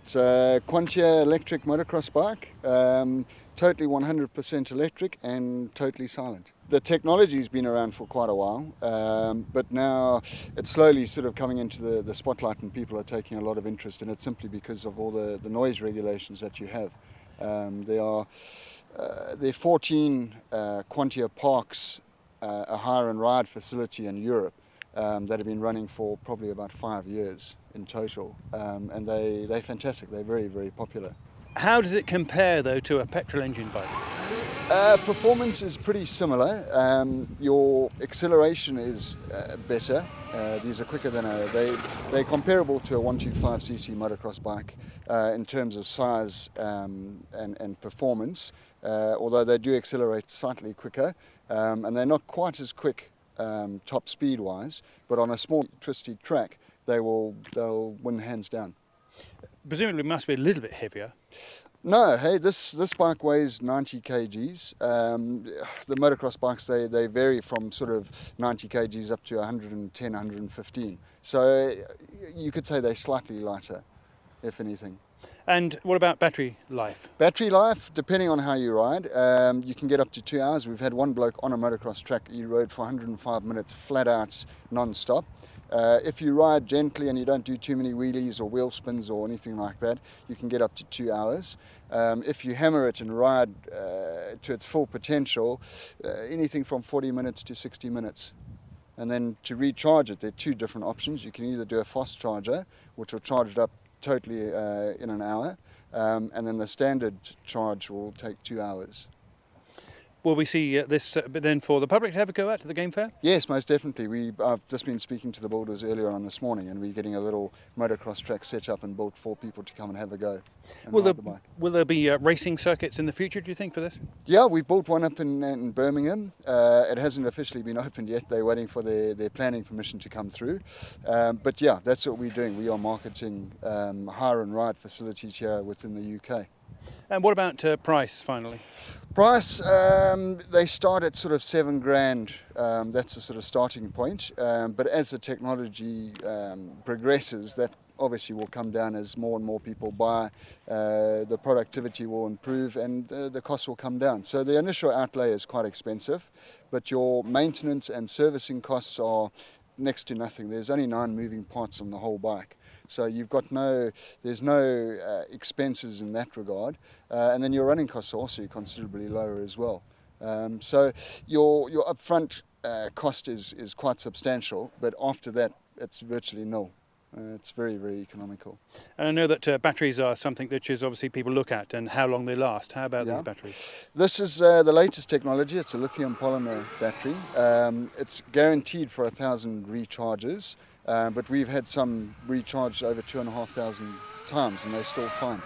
It's a Quantya electric motocross bike, totally 100% electric and totally silent. The technology's been around for quite a while, but now it's slowly sort of coming into the spotlight, and people are taking a lot of interest in it simply because of all the noise regulations that you have. There are 14 Quantya parks, a hire and ride facility in Europe that have been running for probably about 5 years in total, and they're fantastic. They're very, very popular. How does it compare though to a petrol engine bike? Performance is pretty similar. Your acceleration is better. These are quicker than they're comparable to a 125cc motocross bike in terms of size and performance, although they do accelerate slightly quicker, and they're not quite as quick top speed wise, but on a small twisty track they'll win hands down. Presumably it must be a little bit heavier. No, hey, this bike weighs 90 kgs. The motocross bikes, they vary from sort of 90 kgs up to 110, 115. So you could say they're slightly lighter, if anything. And what about battery life? Battery life, depending on how you ride, you can get up to 2 hours. We've had one bloke on a motocross track, he rode for 105 minutes flat out non-stop. If you ride gently and you don't do too many wheelies or wheel spins or anything like that, you can get up to 2 hours. If you hammer it and ride to its full potential, anything from 40 minutes to 60 minutes. And then to recharge it, there are two different options. You can either do a fast charger, which will charge it up totally in an hour, and then the standard charge will take 2 hours. Will we see this then for the public to have a go at the Game Fair? Yes, most definitely. I've just been speaking to the builders earlier on this morning, and we're getting a little motocross track set up and built for people to come and have a go. Will there be racing circuits in the future, do you think, for this? Yeah, we built one up in Birmingham. It hasn't officially been opened yet. They're waiting for their planning permission to come through. But yeah, that's what we're doing. We are marketing hire and ride facilities here within the UK. And what about price, finally? Price, they start at sort of $7,000. That's the sort of starting point. But as the technology progresses, that obviously will come down as more and more people buy. The productivity will improve and the cost will come down. So the initial outlay is quite expensive, but your maintenance and servicing costs are next to nothing. There's only 9 moving parts on the whole bike. So there's no expenses in that regard, and then your running costs are also considerably lower as well. So your upfront cost is quite substantial, but after that it's virtually nil. It's very, very economical. And I know that batteries are something that obviously people look at and how long they last. How about these batteries? This is the latest technology. It's a lithium polymer battery. It's guaranteed for 1,000 recharges. But we've had some recharged over 2,500 times and they're still fine.